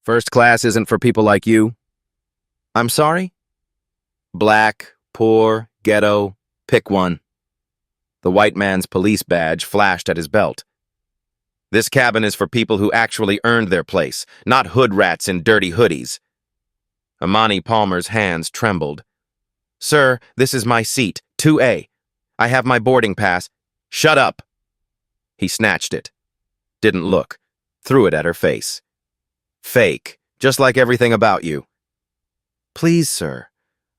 First class isn't for people like you. I'm sorry? Black, poor, ghetto, pick one. The white man's police badge flashed at his belt. This cabin is for people who actually earned their place, not hood rats in dirty hoodies. Imani Palmer's hands trembled. Sir, this is my seat, 2A. I have my boarding pass. Shut up! He snatched it. Didn't look. Threw it at her face. Fake, just like everything about you. Please, sir.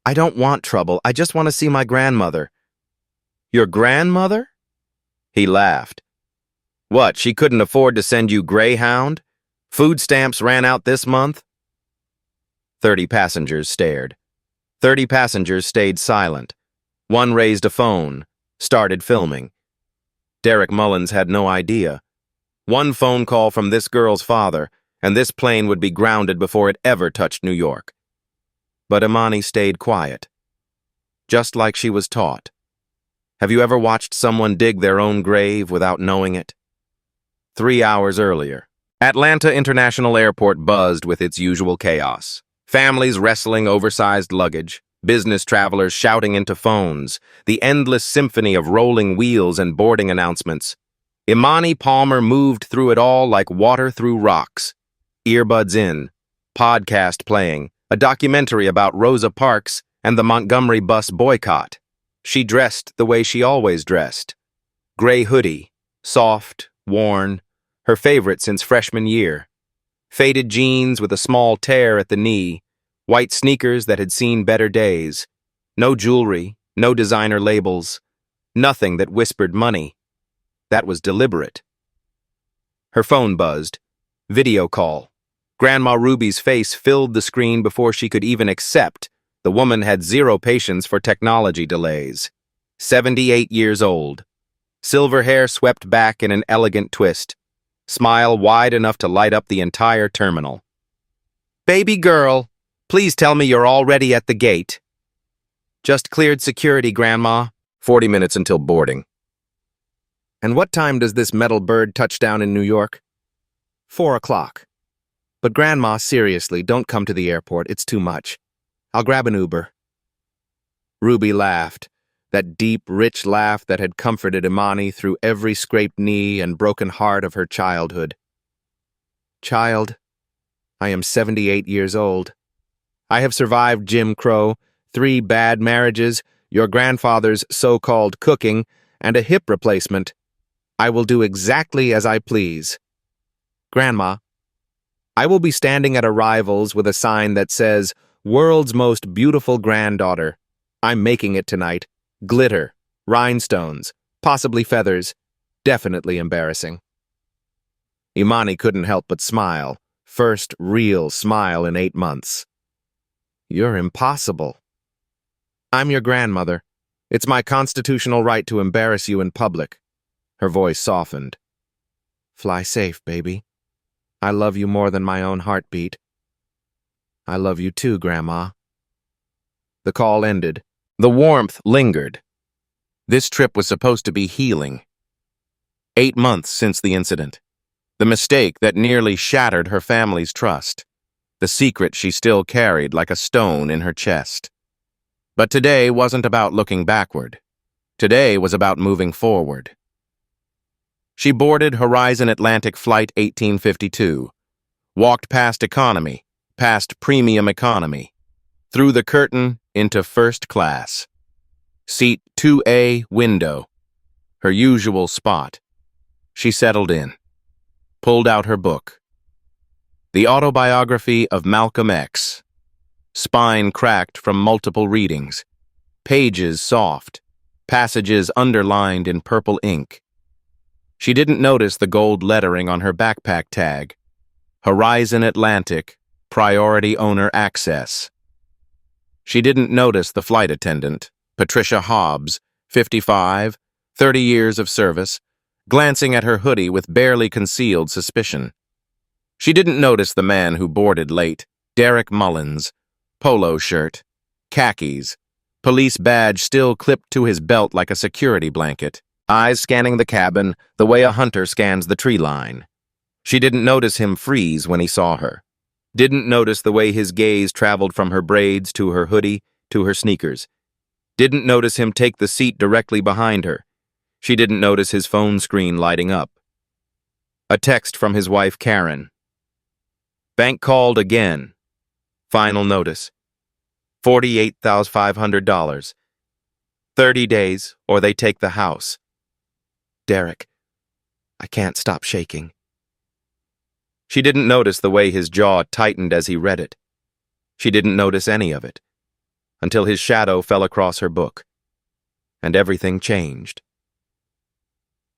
I don't want trouble. I just want to see my grandmother. Your grandmother? He laughed. What, she couldn't afford to send you Greyhound? Food stamps ran out this month? 30 passengers stared. 30 passengers stayed silent. One raised a phone, started filming. Derek Mullins had no idea. One phone call from this girl's father, and this plane would be grounded before it ever touched New York. But Imani stayed quiet, just like she was taught. Have you ever watched someone dig their own grave without knowing it? 3 hours earlier, Atlanta International Airport buzzed with its usual chaos. Families wrestling oversized luggage, business travelers shouting into phones, the endless symphony of rolling wheels and boarding announcements. Imani Palmer moved through it all like water through rocks. Earbuds in, podcast playing, a documentary about Rosa Parks and the Montgomery bus boycott. She dressed the way she always dressed. Gray hoodie, soft, worn, her favorite since freshman year. Faded jeans with a small tear at the knee, white sneakers that had seen better days. No jewelry, no designer labels, nothing that whispered money. That was deliberate. Her phone buzzed. Video call. Grandma Ruby's face filled the screen before she could even accept. The woman had zero patience for technology delays. 78 years old. Silver hair swept back in an elegant twist. Smile wide enough to light up the entire terminal. Baby girl, please tell me you're already at the gate. Just cleared security, Grandma. 40 minutes until boarding. And what time does this metal bird touch down in New York? 4 o'clock. But Grandma, seriously, don't come to the airport. It's too much. I'll grab an Uber. Ruby laughed, that deep, rich laugh that had comforted Imani through every scraped knee and broken heart of her childhood. Child, I am 78 years old. I have survived Jim Crow, 3 bad marriages, your grandfather's so-called cooking, and a hip replacement. I will do exactly as I please. Grandma, I will be standing at arrivals with a sign that says, World's Most Beautiful Granddaughter. I'm making it tonight. Glitter, rhinestones, possibly feathers. Definitely embarrassing. Imani couldn't help but smile. First real smile in 8 months. You're impossible. I'm your grandmother. It's my constitutional right to embarrass you in public. Her voice softened. Fly safe, baby. I love you more than my own heartbeat. I love you too, Grandma. The call ended. The warmth lingered. This trip was supposed to be healing. 8 months since the incident. The mistake that nearly shattered her family's trust. The secret she still carried like a stone in her chest. But today wasn't about looking backward. Today was about moving forward. She boarded Horizon Atlantic Flight 1852, walked past economy, past premium economy, through the curtain into first class. Seat 2A window, her usual spot. She settled in, pulled out her book. The autobiography of Malcolm X. Spine cracked from multiple readings. Pages soft, passages underlined in purple ink. She didn't notice the gold lettering on her backpack tag. Horizon Atlantic, Priority Owner Access. She didn't notice the flight attendant, Patricia Hobbs, 55, 30 years of service, glancing at her hoodie with barely concealed suspicion. She didn't notice the man who boarded late, Derek Mullins, polo shirt, khakis, police badge still clipped to his belt like a security blanket, eyes scanning the cabin the way a hunter scans the tree line. She didn't notice him freeze when he saw her. Didn't notice the way his gaze traveled from her braids to her hoodie to her sneakers. Didn't notice him take the seat directly behind her. She didn't notice his phone screen lighting up. A text from his wife, Karen. Bank called again. Final notice. $48,500. 30 days, or they take the house. Derek, I can't stop shaking. She didn't notice the way his jaw tightened as he read it. She didn't notice any of it, until his shadow fell across her book, and everything changed.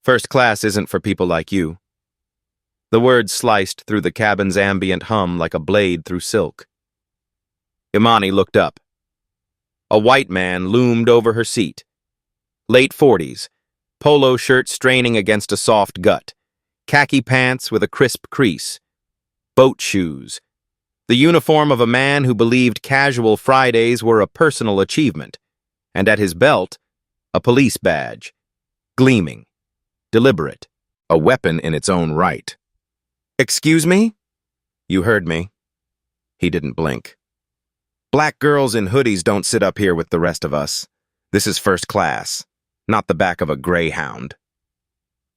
First class isn't for people like you. The words sliced through the cabin's ambient hum like a blade through silk. Imani looked up. A white man loomed over her seat. Late 40s, polo shirt straining against a soft gut, khaki pants with a crisp crease, boat shoes, the uniform of a man who believed casual Fridays were a personal achievement, and at his belt, a police badge, gleaming, deliberate, a weapon in its own right. Excuse me? You heard me. He didn't blink. Black girls in hoodies don't sit up here with the rest of us. This is first class, not the back of a greyhound.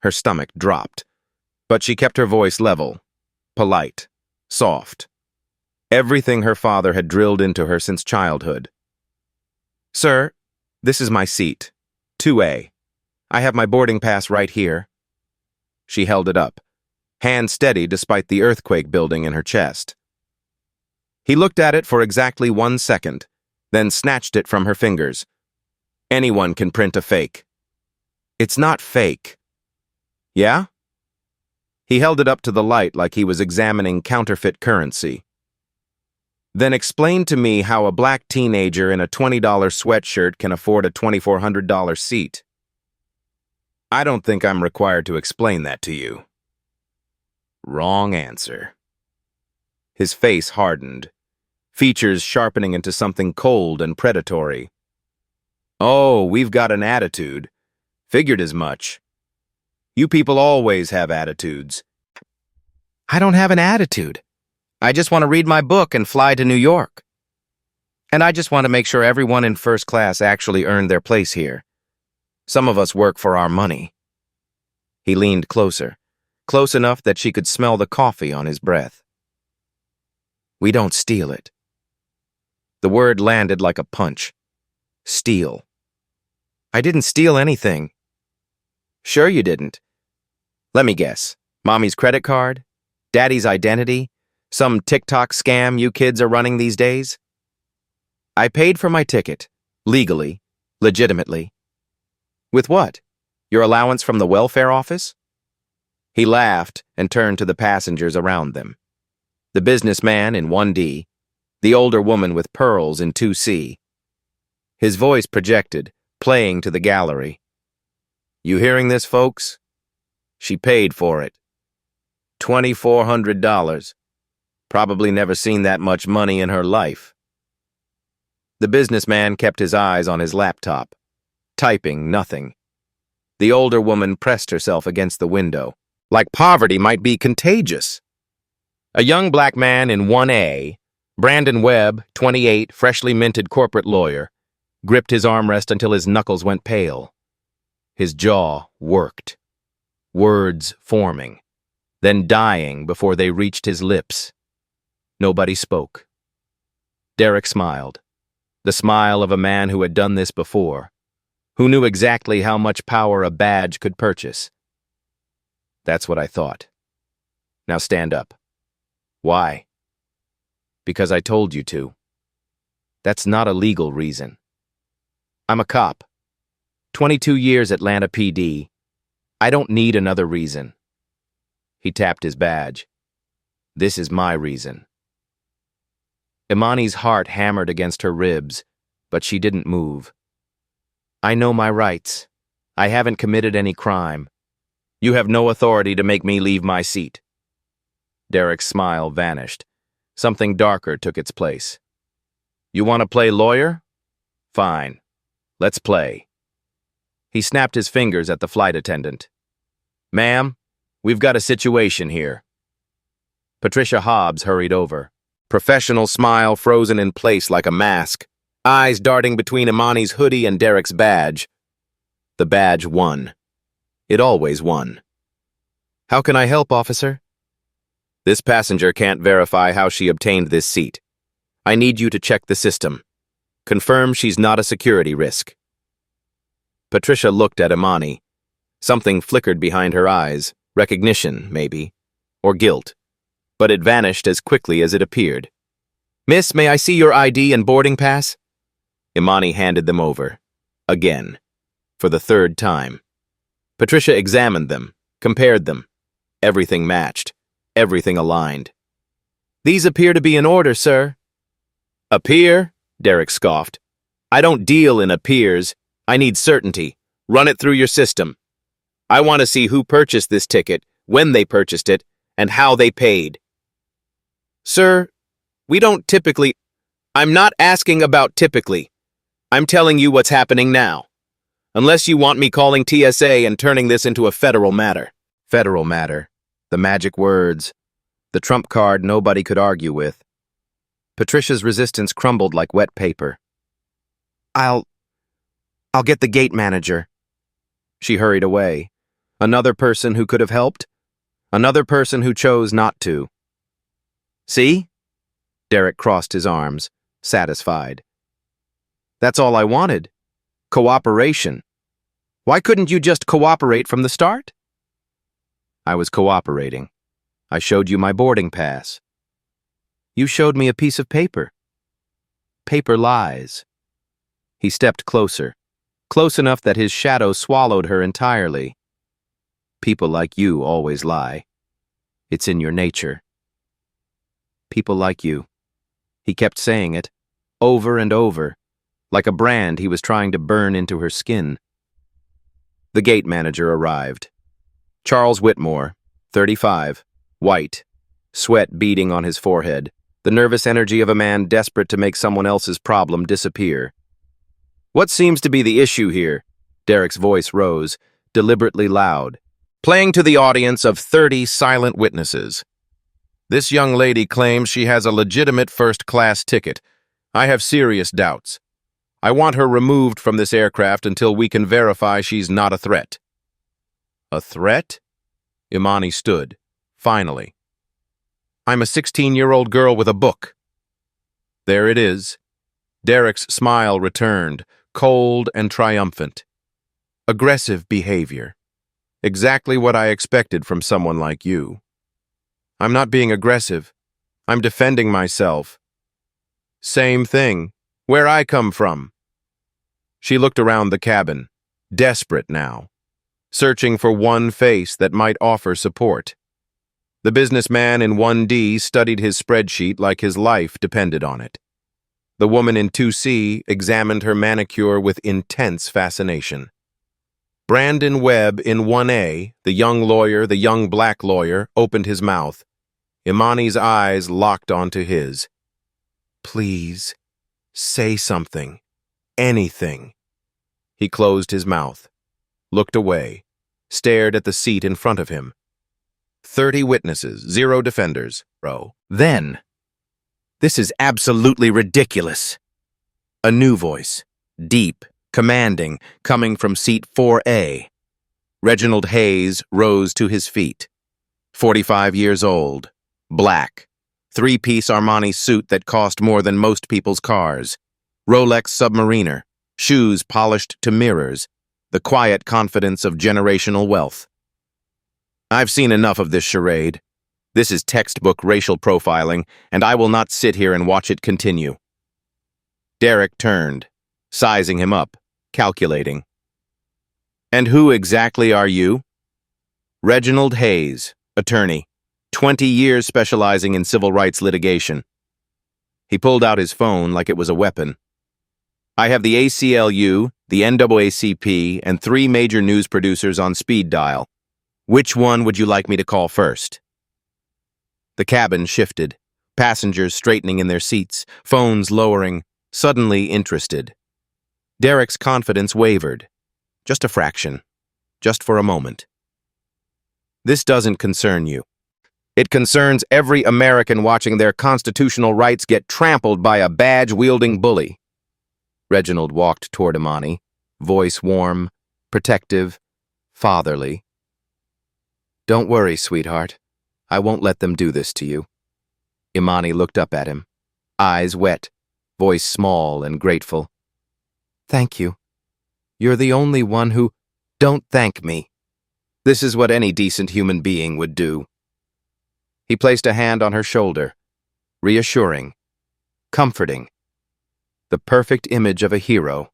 Her stomach dropped, but she kept her voice level, polite, soft. Everything her father had drilled into her since childhood. Sir, this is my seat, 2A. I have my boarding pass right here. She held it up, hand steady despite the earthquake building in her chest. He looked at it for exactly 1 second, then snatched it from her fingers. Anyone can print a fake. It's not fake. Yeah? He held it up to the light like he was examining counterfeit currency. Then explain to me how a black teenager in a $20 sweatshirt can afford a $2,400 seat. I don't think I'm required to explain that to you. Wrong answer. His face hardened, features sharpening into something cold and predatory. Oh, we've got an attitude. Figured as much. You people always have attitudes. I don't have an attitude. I just want to read my book and fly to New York. And I just want to make sure everyone in first class actually earned their place here. Some of us work for our money. He leaned closer, close enough that she could smell the coffee on his breath. We don't steal it. The word landed like a punch. Steal. I didn't steal anything. Sure you didn't. Let me guess. Mommy's credit card? Daddy's identity? Some TikTok scam you kids are running these days? I paid for my ticket. Legally. Legitimately. With what? Your allowance from the welfare office? He laughed and turned to the passengers around them. The businessman in 1D, the older woman with pearls in 2C. His voice projected, playing to the gallery. You hearing this, folks? She paid for it. $2,400. Probably never seen that much money in her life. The businessman kept his eyes on his laptop, typing nothing. The older woman pressed herself against the window, like poverty might be contagious. A young black man in 1A, Brandon Webb, 28, freshly minted corporate lawyer, gripped his armrest until his knuckles went pale. His jaw worked, words forming, then dying before they reached his lips. Nobody spoke. Derek smiled, the smile of a man who had done this before, who knew exactly how much power a badge could purchase. That's what I thought. Now stand up. Why? Because I told you to. That's not a legal reason. I'm a cop. 22 years Atlanta PD. I don't need another reason. He tapped his badge. This is my reason. Imani's heart hammered against her ribs, but she didn't move. I know my rights. I haven't committed any crime. You have no authority to make me leave my seat. Derek's smile vanished. Something darker took its place. You want to play lawyer? Fine. Let's play. He snapped his fingers at the flight attendant. Ma'am, we've got a situation here. Patricia Hobbs hurried over. professional smile frozen in place like a mask, eyes darting between Imani's hoodie and Derek's badge. The badge won. It always won. "How can I help, officer?" "This passenger can't verify how she obtained this seat. I need you to check the system. Confirm she's not a security risk." Patricia looked at Imani. Something flickered behind her eyes, recognition, maybe, or guilt, but it vanished as quickly as it appeared. "Miss, may I see your ID and boarding pass?" Imani handed them over. Again. For the third time. Patricia examined them, compared them. Everything matched. Everything aligned. "These appear to be in order, sir." "Appear?" Derek scoffed. "I don't deal in appears. I need certainty. Run it through your system. I want to see who purchased this ticket, when they purchased it, and how they paid." "Sir, we don't typically—" "I'm not asking about typically. I'm telling you what's happening now. Unless you want me calling TSA and turning this into a federal matter." Federal matter. The magic words. The trump card nobody could argue with. Patricia's resistance crumbled like wet paper. I'll get the gate manager." She hurried away. Another person who could have helped? Another person who chose not to. "See?" Derek crossed his arms, satisfied. "That's all I wanted. Cooperation. Why couldn't you just cooperate from the start?" "I was cooperating. I showed you my boarding pass. You showed me a piece of paper. Paper lies." He stepped closer, close enough that his shadow swallowed her entirely. "People like you always lie. It's in your nature." "People like you." He kept saying it, over and over, like a brand he was trying to burn into her skin. The gate manager arrived. Charles Whitmore, 35, white, sweat beading on his forehead, the nervous energy of a man desperate to make someone else's problem disappear. "What seems to be the issue here?" Derek's voice rose, deliberately loud, playing to the audience of 30 silent witnesses. "This young lady claims she has a legitimate first-class ticket. I have serious doubts. I want her removed from this aircraft until we can verify she's not a threat." "A threat?" Imani stood, finally. "I'm a 16-year-old girl with a book." There it is. Derek's smile returned, cold and triumphant. Aggressive behavior. Exactly what I expected from someone like you. "I'm not being aggressive. I'm defending myself." "Same thing. Where I come from." She looked around the cabin, desperate now, searching for one face that might offer support. The businessman in 1D studied his spreadsheet like his life depended on it. The woman in 2C examined her manicure with intense fascination. Brandon Webb in 1A, the young lawyer, the young black lawyer, opened his mouth. Imani's eyes locked onto his. "Please, say something. Anything." He closed his mouth, looked away, stared at the seat in front of him. 30 witnesses, 0 defenders. Then, "This is absolutely ridiculous." A new voice, deep, commanding, coming from seat 4A. Reginald Hayes rose to his feet. 45 years old, black, 3-piece Armani suit that cost more than most people's cars, Rolex Submariner, shoes polished to mirrors, the quiet confidence of generational wealth. "I've seen enough of this charade. This is textbook racial profiling, and I will not sit here and watch it continue." Derek turned, sizing him up, calculating. "And who exactly are you?" "Reginald Hayes, attorney, 20 years specializing in civil rights litigation." He pulled out his phone like it was a weapon. "I have the ACLU, the NAACP, and 3 major news producers on speed dial. Which one would you like me to call first?" The cabin shifted, passengers straightening in their seats, phones lowering, suddenly interested. Derek's confidence wavered. Just a fraction. Just for a moment. "This doesn't concern you." It concerns every American watching their constitutional rights get trampled by a badge-wielding bully. Reginald walked toward Imani, voice warm, protective, fatherly. Don't worry, sweetheart. I won't let them do this to you. Imani looked up at him, eyes wet, voice small and grateful. Thank you. You're the only one who... Don't thank me. This is what any decent human being would do. He placed a hand on her shoulder, reassuring, comforting. The perfect image of a hero.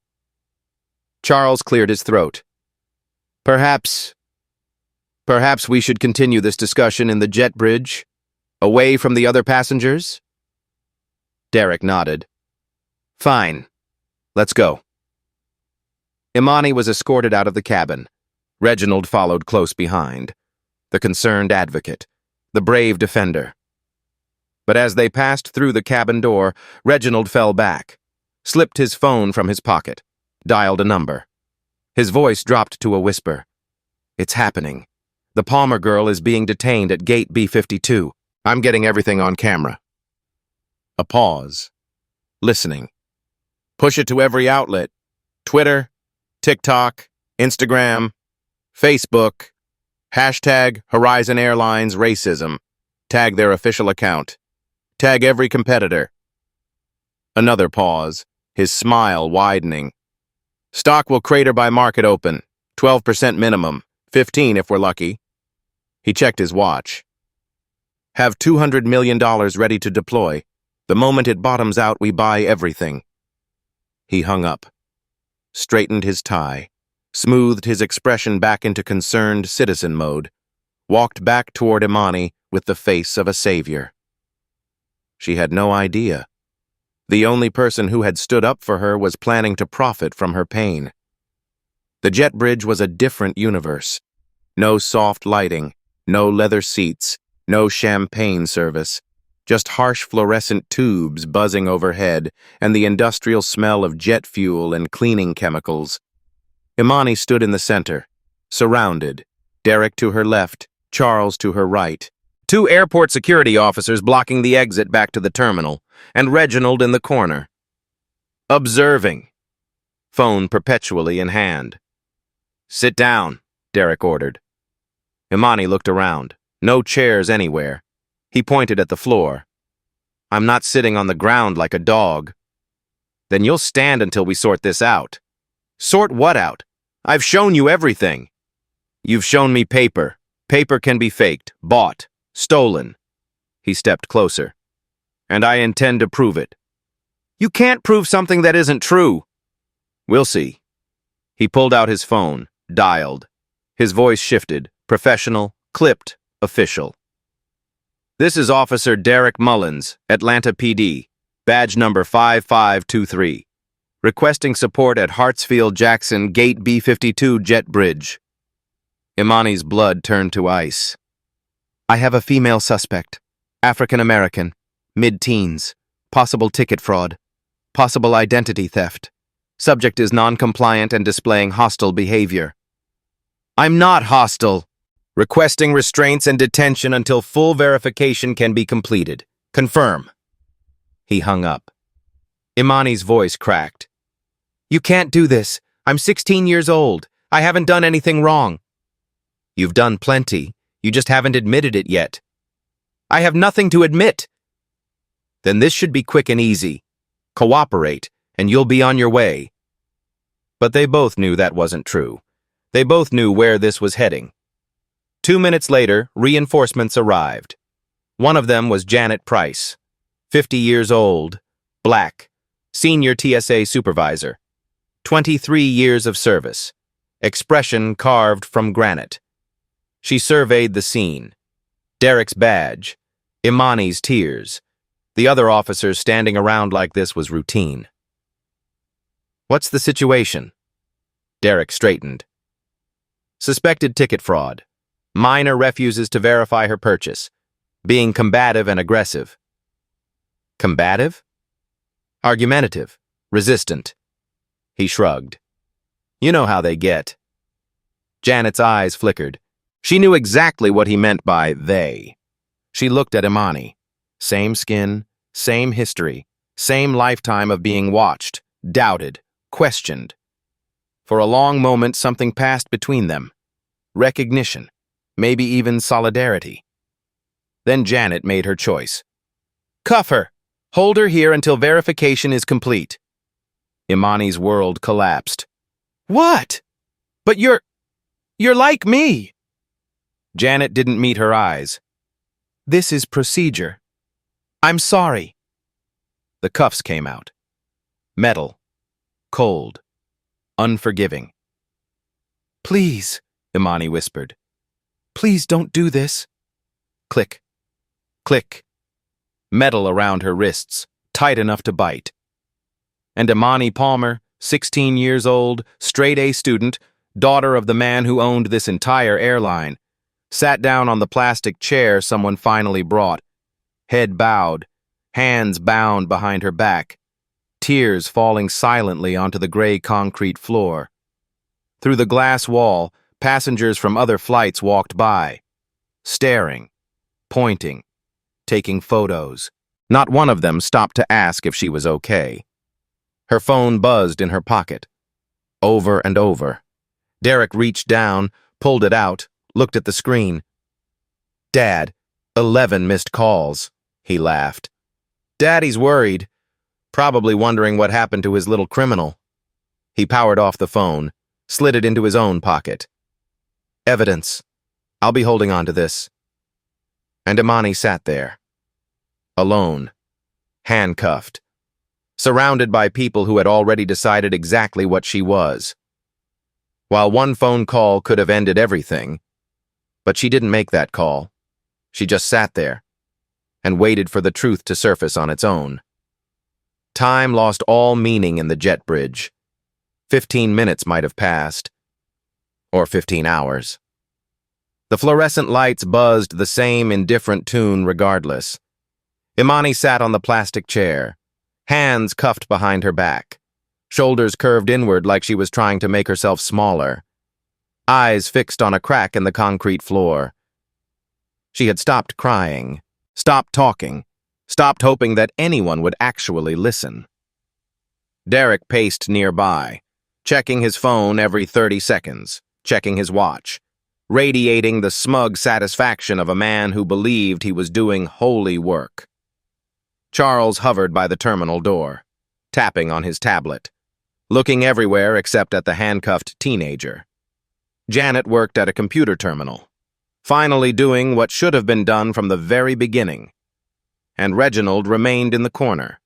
Charles cleared his throat. Perhaps we should continue this discussion in the jet bridge, away from the other passengers? Derek nodded. Fine. Let's go. Imani was escorted out of the cabin. Reginald followed close behind, the concerned advocate, the brave defender. But as they passed through the cabin door, Reginald fell back, slipped his phone from his pocket, dialed a number. His voice dropped to a whisper. It's happening. The Palmer girl is being detained at gate B52. I'm getting everything on camera. A pause. Listening. Push it to every outlet. Twitter, TikTok, Instagram, Facebook. Hashtag Horizon Airlines racism. Tag their official account. Tag every competitor. Another pause, his smile widening. Stock will crater by market open. 12% minimum. 15 if we're lucky. He checked his watch. Have $200 million ready to deploy. The moment it bottoms out, we buy everything. He hung up, straightened his tie, smoothed his expression back into concerned citizen mode, walked back toward Imani with the face of a savior. She had no idea. The only person who had stood up for her was planning to profit from her pain. The jet bridge was a different universe. No soft lighting, no leather seats, no champagne service, just harsh fluorescent tubes buzzing overhead and the industrial smell of jet fuel and cleaning chemicals. Imani stood in the center, surrounded, Derek to her left, Charles to her right, 2 airport security officers blocking the exit back to the terminal, and Reginald in the corner. Observing. Phone perpetually in hand. Sit down, Derek ordered. Imani looked around. No chairs anywhere. He pointed at the floor. I'm not sitting on the ground like a dog. Then you'll stand until we sort this out. Sort what out? I've shown you everything. You've shown me paper. Paper can be faked, bought, stolen. He stepped closer. And I intend to prove it. You can't prove something that isn't true. We'll see. He pulled out his phone, dialed. His voice shifted, professional, clipped, official. This is Officer Derek Mullins, Atlanta PD, badge number 5523. Requesting support at Hartsfield-Jackson Gate B52 Jet Bridge. Imani's blood turned to ice. I have a female suspect, African-American, mid-teens, possible ticket fraud, possible identity theft. Subject is non-compliant and displaying hostile behavior. I'm not hostile. Requesting restraints and detention until full verification can be completed. Confirm. He hung up. Imani's voice cracked. You can't do this. I'm 16 years old. I haven't done anything wrong. You've done plenty. You just haven't admitted it yet. I have nothing to admit. Then this should be quick and easy. Cooperate, and you'll be on your way. But they both knew that wasn't true. They both knew where this was heading. 2 minutes later, reinforcements arrived. One of them was Janet Price, 50 years old, black, senior TSA supervisor, 23 years of service, expression carved from granite. She surveyed the scene. Derek's badge, Imani's tears. The other officers standing around like this was routine. What's the situation? Derek straightened. Suspected ticket fraud. Minor refuses to verify her purchase. Being combative and aggressive. Combative? Argumentative. Resistant. He shrugged. You know how they get. Janet's eyes flickered. She knew exactly what he meant by they. She looked at Imani. Same skin, same history, same lifetime of being watched, doubted, questioned. For a long moment, something passed between them. Recognition, maybe even solidarity. Then Janet made her choice. Cuff her! Hold her here until verification is complete. Imani's world collapsed. What? But you're like me! Janet didn't meet her eyes. This is procedure. I'm sorry. The cuffs came out. Metal. Cold. Unforgiving. Please, Imani whispered. Please don't do this. Click. Click. Metal around her wrists, tight enough to bite. And Imani Palmer, 16 years old, straight-A student, daughter of the man who owned this entire airline, sat down on the plastic chair someone finally brought, head bowed, hands bound behind her back, tears falling silently onto the gray concrete floor. Through the glass wall, passengers from other flights walked by, staring, pointing, taking photos. Not one of them stopped to ask if she was okay. Her phone buzzed in her pocket. Over and over. Derek reached down, pulled it out, looked at the screen. Dad, 11 missed calls, he laughed. Daddy's worried, probably wondering what happened to his little criminal. He powered off the phone, slid it into his own pocket. Evidence. I'll be holding on to this. And Imani sat there. Alone. Handcuffed. Surrounded by people who had already decided exactly what she was. While one phone call could have ended everything, but she didn't make that call. She just sat there and waited for the truth to surface on its own. Time lost all meaning in the jet bridge. 15 minutes might have passed. Or 15 hours. The fluorescent lights buzzed the same indifferent tune regardless. Imani sat on the plastic chair, hands cuffed behind her back, shoulders curved inward like she was trying to make herself smaller, eyes fixed on a crack in the concrete floor. She had stopped crying, stopped talking, stopped hoping that anyone would actually listen. Derek paced nearby, checking his phone every 30 seconds, checking his watch, radiating the smug satisfaction of a man who believed he was doing holy work. Charles hovered by the terminal door, tapping on his tablet, looking everywhere except at the handcuffed teenager. Janet worked at a computer terminal, finally doing what should have been done from the very beginning. And Reginald remained in the corner,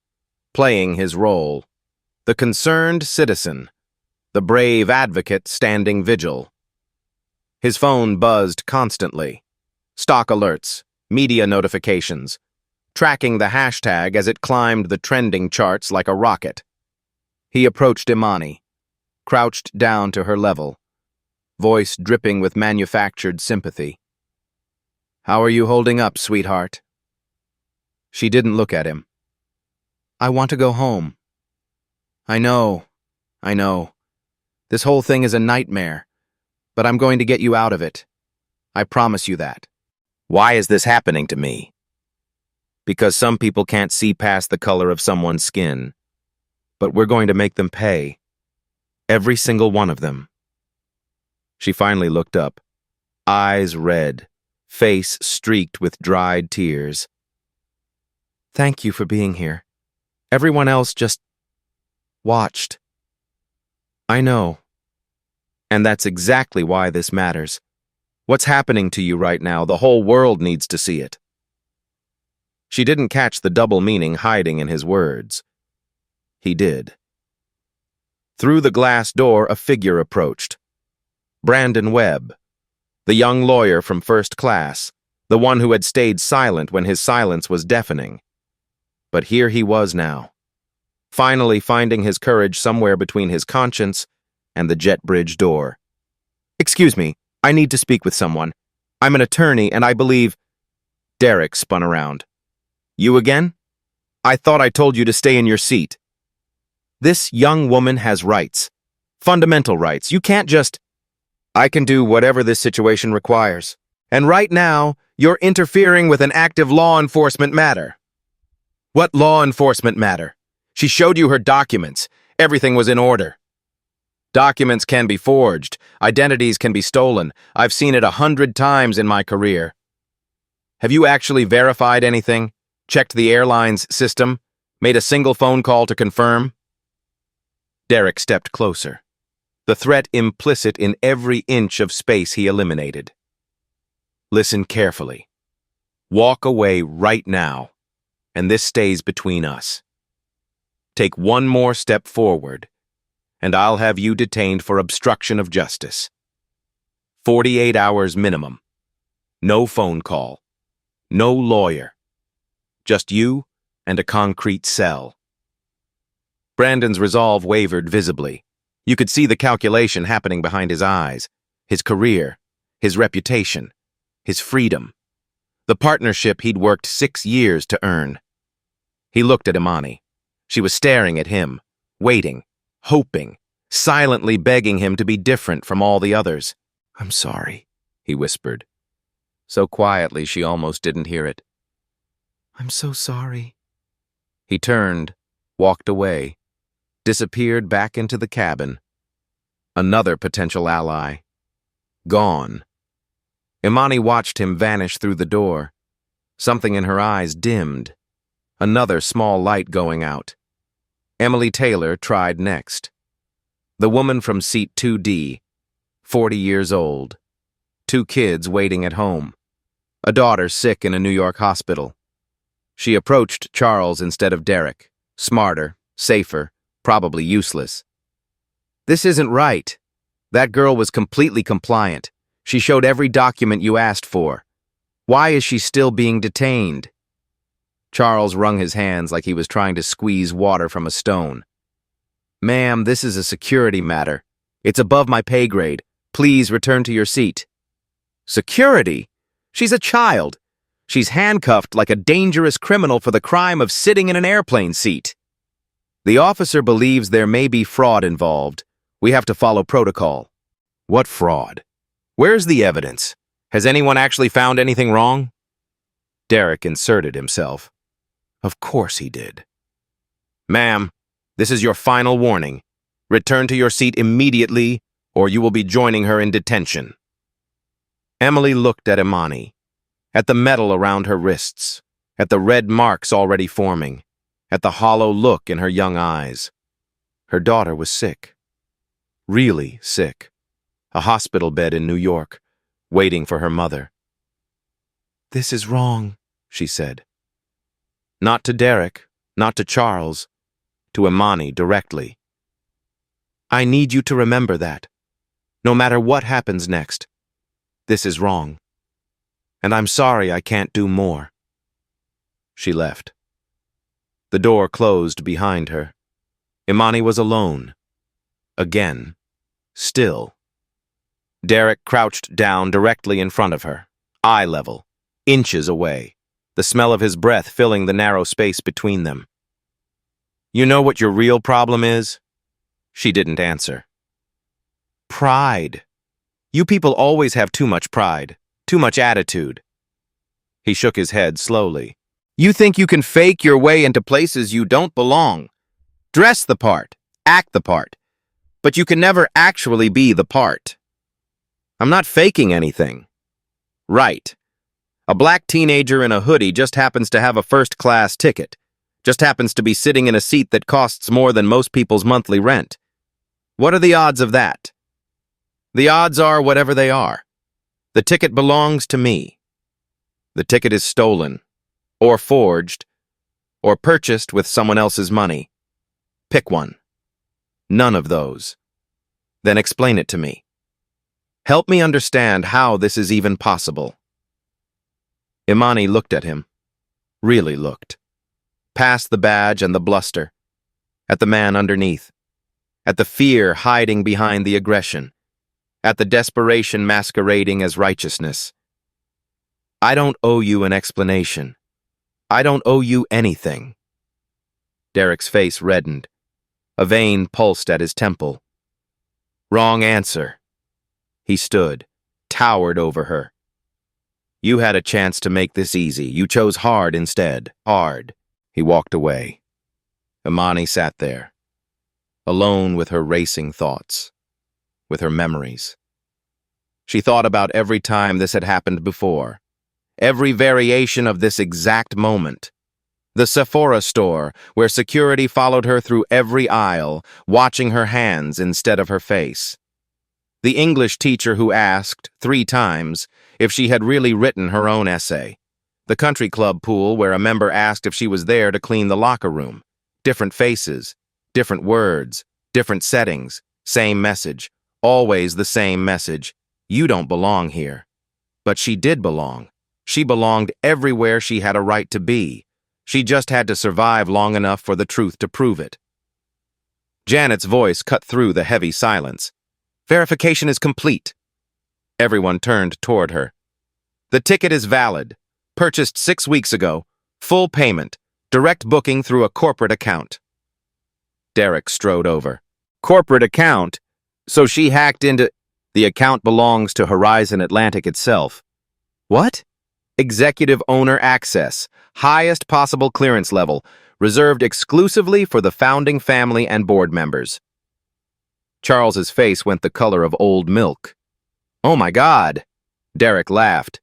playing his role, the concerned citizen, the brave advocate standing vigil. His phone buzzed constantly. Stock alerts, media notifications, tracking the hashtag as it climbed the trending charts like a rocket. He approached Imani, crouched down to her level, voice dripping with manufactured sympathy. How are you holding up, sweetheart? She didn't look at him. I want to go home. I know. This whole thing is a nightmare, but I'm going to get you out of it. I promise you that. Why is this happening to me? Because some people can't see past the color of someone's skin, but we're going to make them pay. Every single one of them. She finally looked up, eyes red, face streaked with dried tears. Thank you for being here. Everyone else just watched. I know. And that's exactly why this matters. What's happening to you right now, the whole world needs to see it. She didn't catch the double meaning hiding in his words. He did. Through the glass door, a figure approached. Brandon Webb, the young lawyer from first class, the one who had stayed silent when his silence was deafening. But here he was now, finally finding his courage somewhere between his conscience and the jet bridge door. Excuse me, I need to speak with someone. I'm an attorney and I believe... Derek spun around. You again? I thought I told you to stay in your seat. This young woman has rights. Fundamental rights. You can't just... I can do whatever this situation requires. And right now, You're interfering with an active law enforcement matter. What law enforcement matter? She showed you her documents. Everything was in order. Documents can be forged. Identities can be stolen. I've seen it 100 times in my career. Have you actually verified anything? Checked the airline's system? Made a single phone call to confirm? Derek stepped closer, the threat implicit in every inch of space he eliminated. Listen carefully. Walk away right now, and this stays between us. Take one more step forward, and I'll have you detained for obstruction of justice. 48 hours minimum. No phone call. No lawyer. Just you and a concrete cell. Brandon's resolve wavered visibly. You could see the calculation happening behind his eyes. His career, his reputation, his freedom. The partnership he'd worked 6 years to earn. He looked at Imani. She was staring at him, waiting, hoping, silently begging him to be different from all the others. "I'm sorry," he whispered, so quietly she almost didn't hear it. "I'm so sorry." He turned, walked away, disappeared back into the cabin. Another potential ally. Gone. Imani watched him vanish through the door. Something in her eyes dimmed. Another small light going out. Emily Taylor tried next. The woman from seat 2D, 40 years old. 2 kids waiting at home. A daughter sick in a New York hospital. She approached Charles instead of Derek. Smarter, safer, probably useless. "This isn't right. That girl was completely compliant. She showed every document you asked for. Why is she still being detained?" Charles wrung his hands like he was trying to squeeze water from a stone. "Ma'am, this is a security matter. It's above my pay grade. Please return to your seat." "Security? She's a child. She's handcuffed like a dangerous criminal for the crime of sitting in an airplane seat. The officer believes there may be fraud involved. We have to follow protocol." "What fraud? Where's the evidence? Has anyone actually found anything wrong?" Derek inserted himself. Of course he did. "Ma'am, this is your final warning. Return to your seat immediately, or you will be joining her in detention." Emily looked at Imani, at the metal around her wrists, at the red marks already forming, at the hollow look in her young eyes. Her daughter was sick. Really sick. A hospital bed in New York, waiting for her mother. "This is wrong," she said. Not to Derek, not to Charles, to Imani directly. "I need you to remember that. No matter what happens next, this is wrong. And I'm sorry I can't do more." She left. The door closed behind her. Imani was alone. Again. Still. Derek crouched down directly in front of her, eye level, inches away, the smell of his breath filling the narrow space between them. "You know what your real problem is?" She didn't answer. "Pride. You people always have too much pride, too much attitude." He shook his head slowly. "You think you can fake your way into places you don't belong. Dress the part, act the part, but you can never actually be the part." "I'm not faking anything." "Right. A black teenager in a hoodie just happens to have a first-class ticket, just happens to be sitting in a seat that costs more than most people's monthly rent. What are the odds of that?" "The odds are whatever they are. The ticket belongs to me. The ticket is stolen, or forged, or purchased with someone else's money. Pick one. None of those. Then explain it to me. Help me understand how this is even possible." Imani looked at him. Really looked. Past the badge and the bluster. At the man underneath. At the fear hiding behind the aggression. At the desperation masquerading as righteousness. "I don't owe you an explanation. I don't owe you anything." Derek's face reddened. A vein pulsed at his temple. "Wrong answer." He stood, towered over her. You had a chance to make this easy. You chose hard instead. Hard. He walked away. Imani sat there, alone with her racing thoughts, with her memories. She thought about every time this had happened before, every variation of this exact moment. The Sephora store, where security followed her through every aisle, watching her hands instead of her face. The English teacher who asked, 3 times, if she had really written her own essay. The country club pool where a member asked if she was there to clean the locker room. Different faces, different words, different settings, same message, always the same message. You don't belong here. But she did belong. She belonged everywhere she had a right to be. She just had to survive long enough for the truth to prove it. Janet's voice cut through the heavy silence. Verification is complete. Everyone turned toward her. The ticket is valid. Purchased 6 weeks ago. Full payment. Direct booking through a corporate account. Derek strode over. Corporate account? So she hacked into... The account belongs to Horizon Atlantic itself. What? Executive owner access. Highest possible clearance level. Reserved exclusively for the founding family and board members. Charles's face went the color of old milk. Oh my God! Derek laughed.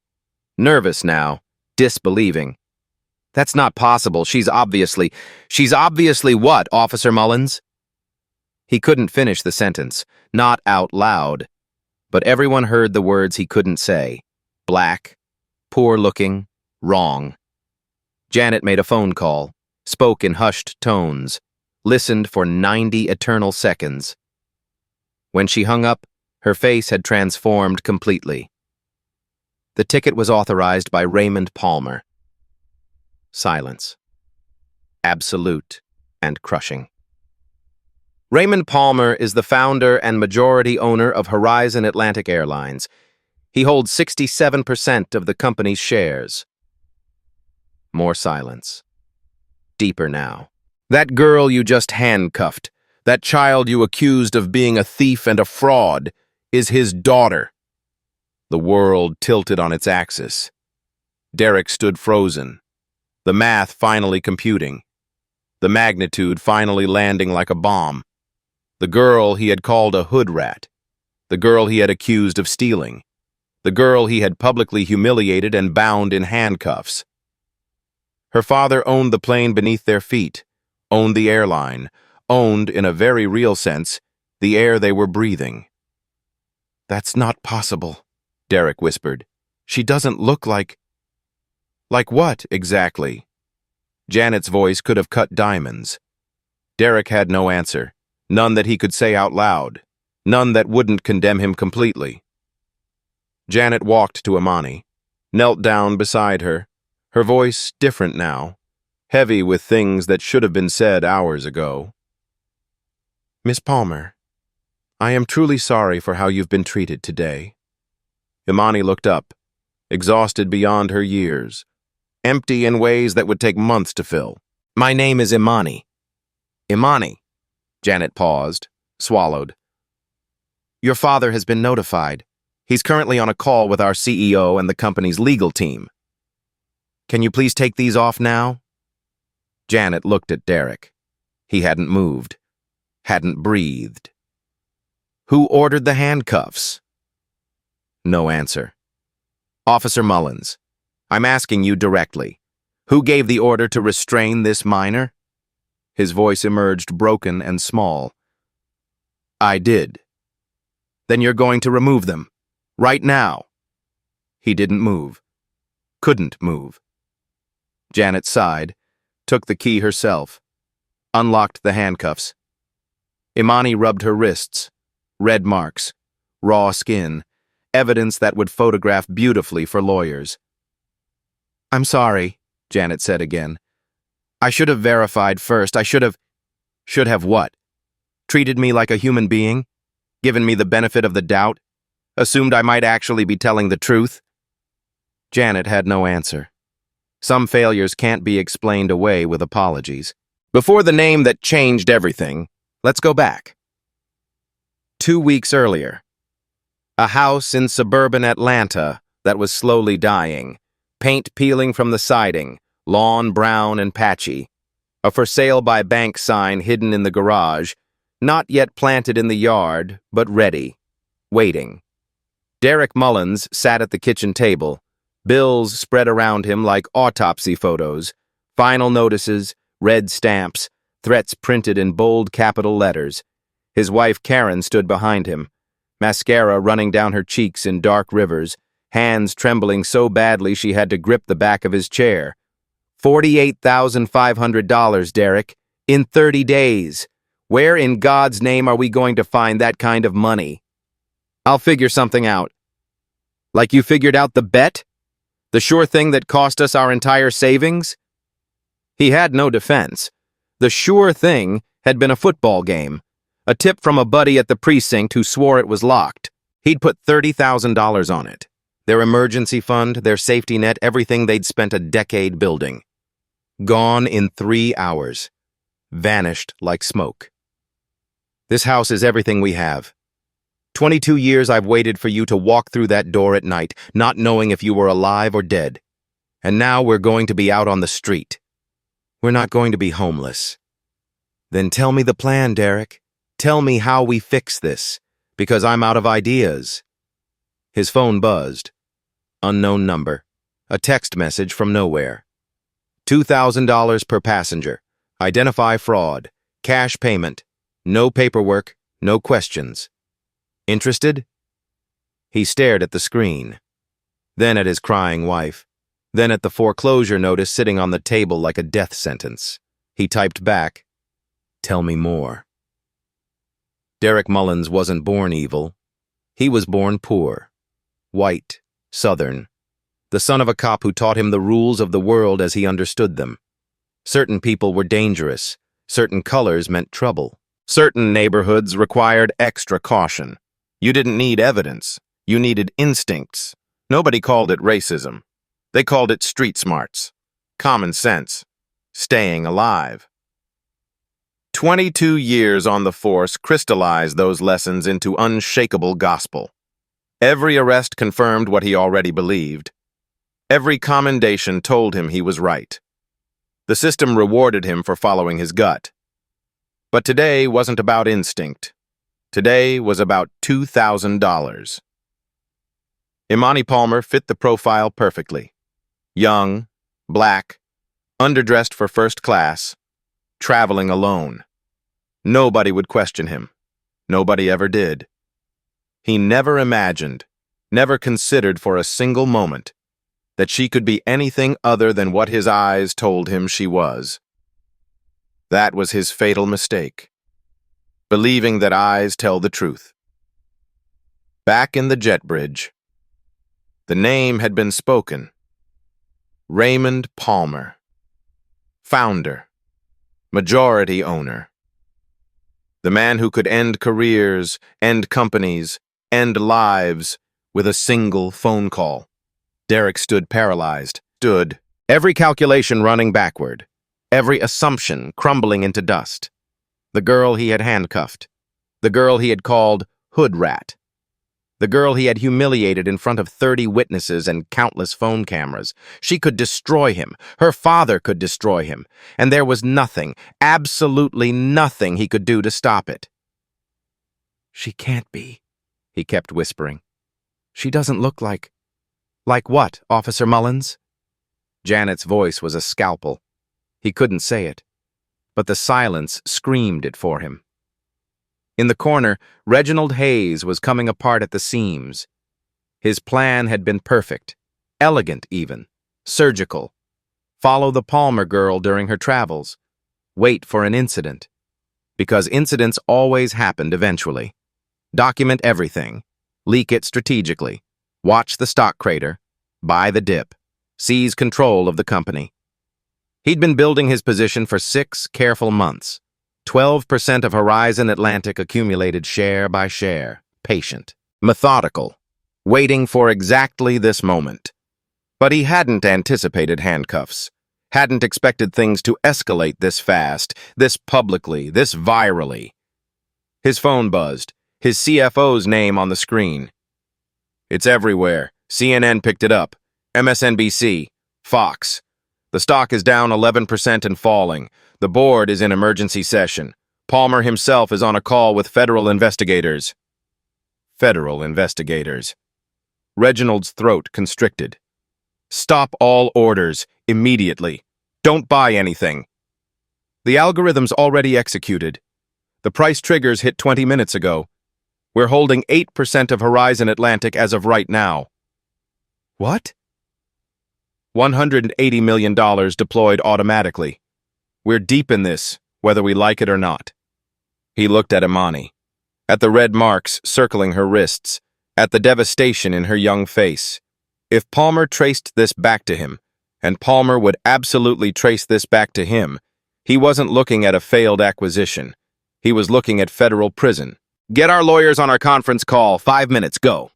Nervous now, disbelieving. That's not possible. She's obviously what, Officer Mullins? He couldn't finish the sentence, not out loud. But everyone heard the words he couldn't say. Black, poor-looking, wrong. Janet made a phone call, spoke in hushed tones, listened for 90 eternal seconds. When she hung up, her face had transformed completely. The ticket was authorized by Raymond Palmer. Silence. Absolute and crushing. Raymond Palmer is the founder and majority owner of Horizon Atlantic Airlines. He holds 67% of the company's shares. More silence. Deeper now. That girl you just handcuffed, that child you accused of being a thief and a fraud, is his daughter. The world tilted on its axis. Derek stood frozen, the math finally computing, the magnitude finally landing like a bomb. The girl he had called a hood rat, the girl he had accused of stealing, the girl he had publicly humiliated and bound in handcuffs. Her father owned the plane beneath their feet, owned the airline, owned, in a very real sense, the air they were breathing. That's not possible, Derek whispered. She doesn't look like... Like what, exactly? Janet's voice could have cut diamonds. Derek had no answer, none that he could say out loud, none that wouldn't condemn him completely. Janet walked to Imani, knelt down beside her, her voice different now, heavy with things that should have been said hours ago. Miss Palmer, I am truly sorry for how you've been treated today. Imani looked up, exhausted beyond her years, empty in ways that would take months to fill. My name is Imani. Imani. Janet paused, swallowed. Your father has been notified. He's currently on a call with our CEO and the company's legal team. Can you please take these off now? Janet looked at Derek. He hadn't moved, hadn't breathed. Who ordered the handcuffs? No answer. Officer Mullins, I'm asking you directly. Who gave the order to restrain this minor? His voice emerged broken and small. I did. Then you're going to remove them. Right now. He didn't move. Couldn't move. Janet sighed, took the key herself, unlocked the handcuffs. Imani rubbed her wrists, red marks, raw skin, evidence that would photograph beautifully for lawyers. I'm sorry, Janet said again. I should have verified first. Should have what? Treated me like a human being? Given me the benefit of the doubt? Assumed I might actually be telling the truth? Janet had no answer. Some failures can't be explained away with apologies. Before the name that changed everything, let's go back. 2 weeks earlier. A house in suburban Atlanta that was slowly dying, paint peeling from the siding, lawn brown and patchy, a for sale by bank sign hidden in the garage, not yet planted in the yard, but ready, waiting. Derek Mullins sat at the kitchen table, bills spread around him like autopsy photos, final notices, red stamps, threats printed in bold capital letters. His wife Karen stood behind him, mascara running down her cheeks in dark rivers, hands trembling so badly she had to grip the back of his chair. $48,500, Derek, in 30 days. Where in God's name are we going to find that kind of money? I'll figure something out. Like you figured out the bet? The sure thing that cost us our entire savings? He had no defense. The sure thing had been a football game, a tip from a buddy at the precinct who swore it was locked. He'd put $30,000 on it. Their emergency fund, their safety net, everything they'd spent a decade building. Gone in 3 hours. Vanished like smoke. This house is everything we have. 22 years I've waited for you to walk through that door at night, not knowing if you were alive or dead. And now we're going to be out on the street. We're not going to be homeless. Then tell me the plan, Derek. Tell me how we fix this, because I'm out of ideas. His phone buzzed. Unknown number. A text message from nowhere. $2,000 per passenger. Identify fraud. Cash payment. No paperwork. No questions. Interested? He stared at the screen, then at his crying wife, then at the foreclosure notice sitting on the table like a death sentence. He typed back, "Tell me more." Derek Mullins wasn't born evil. He was born poor, white, Southern, the son of a cop who taught him the rules of the world as he understood them. Certain people were dangerous. Certain colors meant trouble. Certain neighborhoods required extra caution. You didn't need evidence. You needed instincts. Nobody called it racism. They called it street smarts, common sense, staying alive. 22 years on the force crystallized those lessons into unshakable gospel. Every arrest confirmed what he already believed. Every commendation told him he was right. The system rewarded him for following his gut. But today wasn't about instinct. Today was about $2,000. Imani Palmer fit the profile perfectly. Young, black, underdressed for first class, traveling alone. Nobody would question him. Nobody ever did. He never imagined, never considered for a single moment, that she could be anything other than what his eyes told him she was. That was his fatal mistake. Believing that eyes tell the truth. Back in the jet bridge, the name had been spoken. Raymond Palmer. Founder. Majority owner. The man who could end careers, end companies, end lives with a single phone call. Derek stood paralyzed, every calculation running backward, every assumption crumbling into dust. The girl he had handcuffed. The girl he had called hood rat. The girl he had humiliated in front of 30 witnesses and countless phone cameras. She could destroy him. Her father could destroy him. And there was nothing, absolutely nothing he could do to stop it. "She can't be," he kept whispering. "She doesn't look like..." "Like what, Officer Mullins?" Janet's voice was a scalpel. He couldn't say it, but the silence screamed it for him. In the corner, Reginald Hayes was coming apart at the seams. His plan had been perfect, elegant even, surgical. Follow the Palmer girl during her travels. Wait for an incident. Because incidents always happened eventually. Document everything. Leak it strategically. Watch the stock crater. Buy the dip. Seize control of the company. He'd been building his position for 6 careful months. 12% of Horizon Atlantic accumulated share by share. Patient. Methodical. Waiting for exactly this moment. But he hadn't anticipated handcuffs. Hadn't expected things to escalate this fast, this publicly, this virally. His phone buzzed, his CFO's name on the screen. "It's everywhere. CNN picked it up. MSNBC. Fox. The stock is down 11% and falling. The board is in emergency session. Palmer himself is on a call with federal investigators. Federal investigators. Reginald's throat constricted. Stop all orders, immediately. Don't buy anything. The algorithm's already executed. The price triggers hit 20 minutes ago. We're holding 8% of Horizon Atlantic as of right now. What? $180 million deployed automatically. We're deep in this, whether we like it or not. He looked at Imani, at the red marks circling her wrists, at the devastation in her young face. If Palmer traced this back to him, and Palmer would absolutely trace this back to him, he wasn't looking at a failed acquisition. He was looking at federal prison. Get our lawyers on our conference call. 5 minutes, go.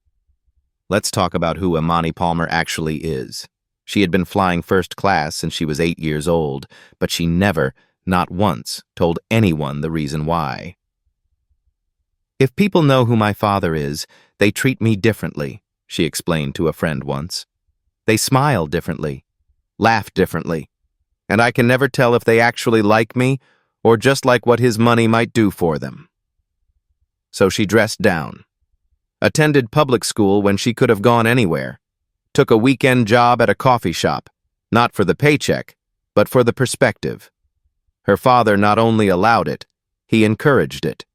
Let's talk about who Imani Palmer actually is. She had been flying first class since she was 8 years old, but she never, not once, told anyone the reason why. If people know who my father is, they treat me differently, she explained to a friend once. They smile differently, laugh differently, and I can never tell if they actually like me or just like what his money might do for them. So she dressed down, attended public school when she could have gone anywhere, took a weekend job at a coffee shop, not for the paycheck, but for the perspective. Her father not only allowed it, he encouraged it.